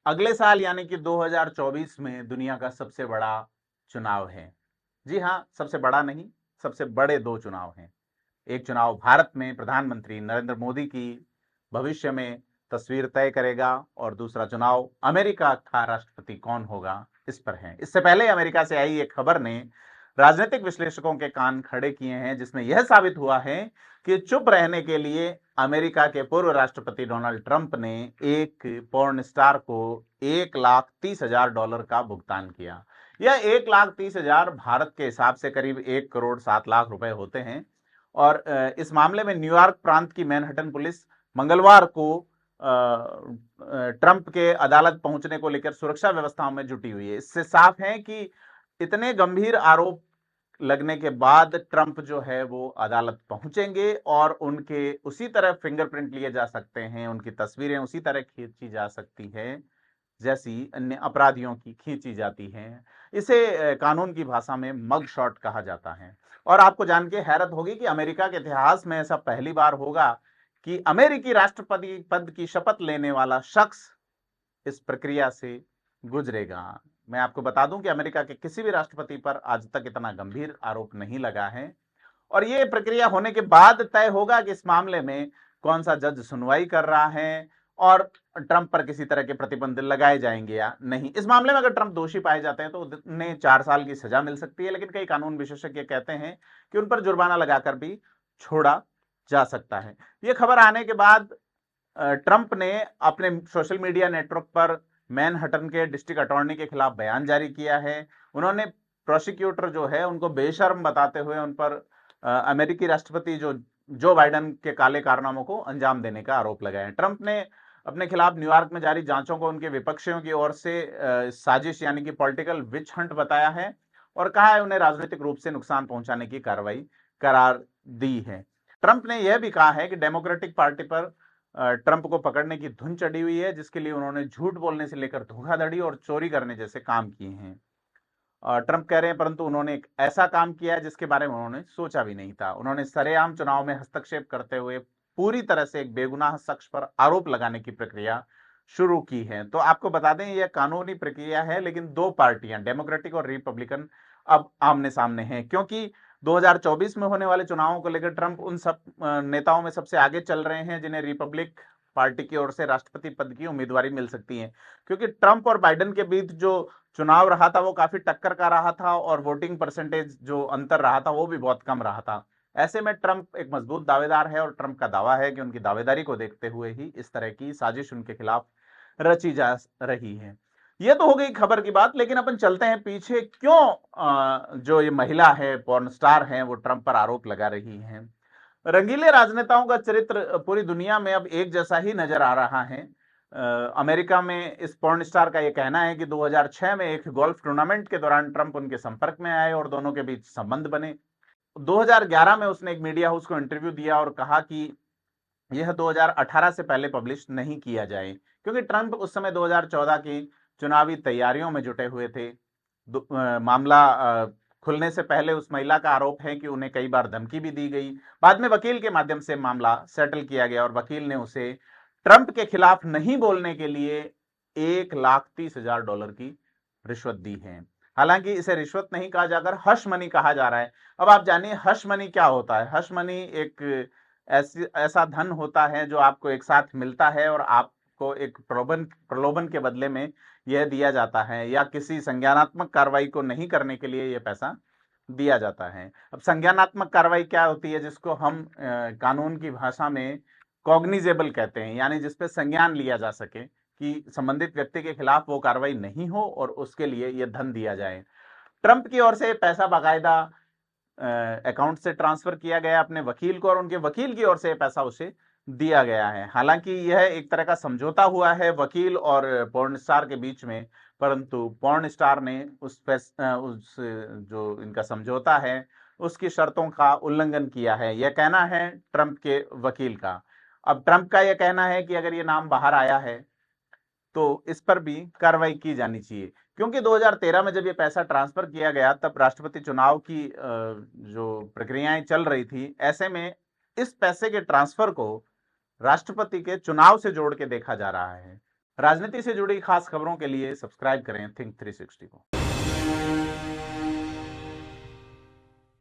अगले साल यानी कि 2024 में दुनिया का सबसे बड़ा चुनाव है। जी हाँ, सबसे बड़ा नहीं, सबसे बड़े दो चुनाव हैं। एक चुनाव भारत में प्रधानमंत्री नरेंद्र मोदी की भविष्य में तस्वीर तय करेगा और दूसरा चुनाव अमेरिका का राष्ट्रपति कौन होगा, इस पर है। इससे पहले अमेरिका से आई एक खबर ने राजनीतिक विश्लेषकों के कान खड़े किए हैं, जिसमें यह साबित हुआ है कि चुप रहने के लिए अमेरिका के पूर्व राष्ट्रपति डोनाल्ड ट्रंप ने एक पोर्न स्टार को $1,30,000 का भुगतान किया। यह 1,30,000 भारत के हिसाब से करीब 1,07,00,000 रुपए होते हैं। और इस मामले में न्यूयॉर्क प्रांत की मैनहट्टन पुलिस मंगलवार को ट्रंप के अदालत पहुंचने को लेकर सुरक्षा व्यवस्थाओं में जुटी हुई है। इससे साफ है कि इतने गंभीर आरोप लगने के बाद ट्रंप जो है वो अदालत पहुंचेंगे और उनके उसी तरह फिंगरप्रिंट लिए जा सकते हैं, उनकी तस्वीरें उसी तरह खींची जा सकती है जैसी अन्य अपराधियों की खींची जाती हैं। इसे कानून की भाषा में मग शॉट कहा जाता है। और आपको जान के हैरत होगी कि अमेरिका के इतिहास में ऐसा पहली बार होगा कि अमेरिकी राष्ट्रपति पद की शपथ लेने वाला शख्स इस प्रक्रिया से गुजरेगा। मैं आपको बता दूं कि अमेरिका के किसी भी राष्ट्रपति पर आज तक इतना गंभीर आरोप नहीं लगा है। और ये प्रक्रिया होने के बाद तय होगा कि इस मामले में कौन सा जज सुनवाई कर रहा है और ट्रंप पर किसी तरह के प्रतिबंध लगाए जाएंगे या नहीं। इस मामले में अगर ट्रंप दोषी पाए जाते हैं तो उन्हें 4 साल की सजा मिल सकती है, लेकिन कई कानून विशेषज्ञ कहते हैं कि उन पर जुर्माना लगाकर भी छोड़ा जा सकता है। ये खबर आने के बाद ट्रंप ने अपने सोशल मीडिया नेटवर्क पर मैनहट्टन के डिस्ट्रिक्ट अटॉर्नी के खिलाफ बयान जारी किया है। उन्होंने प्रोसिक्यूटर जो है उनको बेशर्म बताते हुए उन पर अमेरिकी राष्ट्रपति जो बाइडेन के काले कारनामों को अंजाम देने का आरोप लगाया है। ट्रंप ने अपने खिलाफ न्यूयॉर्क में जारी जांचों को उनके विपक्षियों की ओर से साजिश यानी कि पॉलिटिकल विच हंट बताया है और कहा है उन्हें राजनीतिक रूप से नुकसान पहुंचाने की कार्रवाई करार दी है। ट्रंप ने यह भी कहा है कि डेमोक्रेटिक पार्टी पर ट्रंप को पकड़ने की धुन चढ़ी हुई है, जिसके लिए उन्होंने झूठ बोलने से लेकर धोखाधड़ी और चोरी करने जैसे काम किए हैं। ट्रंप कह रहे हैं परंतु उन्होंने एक ऐसा काम किया है जिसके बारे में उन्होंने सोचा भी नहीं था। उन्होंने सरेआम चुनाव में हस्तक्षेप करते हुए पूरी तरह से एक बेगुनाह शख्स पर आरोप लगाने की प्रक्रिया शुरू की है। तो आपको बता दें यह कानूनी प्रक्रिया है, लेकिन दो पार्टियां डेमोक्रेटिक और रिपब्लिकन अब आमने सामने हैं, क्योंकि 2024 में होने वाले चुनावों को लेकर ट्रंप उन सब नेताओं में सबसे आगे चल रहे हैं जिन्हें रिपब्लिक पार्टी की ओर से राष्ट्रपति पद की उम्मीदवारी मिल सकती है। क्योंकि ट्रंप और बाइडेन के बीच जो चुनाव रहा था वो काफी टक्कर का रहा था और वोटिंग परसेंटेज जो अंतर रहा था वो भी बहुत कम रहा था। ऐसे में ट्रंप एक मजबूत दावेदार है और ट्रंप का दावा है कि उनकी दावेदारी को देखते हुए ही इस तरह की साजिश उनके खिलाफ रची जा रही है। ये तो हो गई खबर की बात, लेकिन अपन चलते हैं पीछे क्यों जो ये महिला है पॉर्न स्टार है वो ट्रंप पर आरोप लगा रही है। रंगीले राजनेताओं का चरित्र पूरी दुनिया में अब एक जैसा ही नजर आ रहा है। अमेरिका में इस पॉर्न स्टार का यह कहना है कि 2006 में एक गोल्फ टूर्नामेंट के दौरान ट्रंप उनके संपर्क में आए और दोनों के बीच संबंध बने। 2011 में उसने एक मीडिया हाउस को इंटरव्यू दिया और कहा कि यह 2018 से पहले पब्लिश नहीं किया जाए, क्योंकि ट्रंप उस समय 2014 की चुनावी तैयारियों में जुटे हुए थे। मामला खुलने से पहले उस महिला का आरोप है कि उन्हें कई बार धमकी भी दी गई। बाद में वकील के माध्यम से मामला सेटल किया गया और वकील ने उसे ट्रंप के खिलाफ नहीं बोलने के लिए $1,30,000 की रिश्वत दी है। हालांकि इसे रिश्वत नहीं कहा जाकर हश मनी कहा जा रहा है। अब आप जानिए हश मनी क्या होता है। हश मनी एक ऐसा धन होता है जो आपको एक साथ मिलता है और आपको एक प्रलोभन के बदले में यह दिया जाता है, या किसी संज्ञानात्मक कार्रवाई को नहीं करने के लिए यह पैसा दिया जाता है। अब संज्ञानात्मक कार्रवाई क्या होती है, जिसको हम कानून की भाषा में कॉग्निजेबल कहते हैं, यानी जिसपे संज्ञान लिया जा सके कि संबंधित व्यक्ति के खिलाफ वो कार्रवाई नहीं हो और उसके लिए यह धन दिया जाए। ट्रंप की ओर से पैसा बाकायदा अकाउंट से ट्रांसफर किया गया अपने वकील को और उनके वकील की ओर से पैसा उसे दिया गया है। हालांकि यह एक तरह का समझौता हुआ है वकील और पॉर्न स्टार के बीच में, परंतु पॉर्न स्टार ने उस जो इनका समझौता है उसकी शर्तों का उल्लंघन किया है, यह कहना है ट्रंप के वकील का। अब ट्रंप का यह कहना है कि अगर ये नाम बाहर आया है तो इस पर भी कार्रवाई की जानी चाहिए, क्योंकि 2013 में जब ये पैसा ट्रांसफर किया गया तब राष्ट्रपति चुनाव की जो प्रक्रियाएं चल रही थी। ऐसे में इस पैसे के ट्रांसफर को राष्ट्रपति के चुनाव से जोड़ के देखा जा रहा है। राजनीति से जुड़ी खास खबरों के लिए सब्सक्राइब करें थिंक 360 को।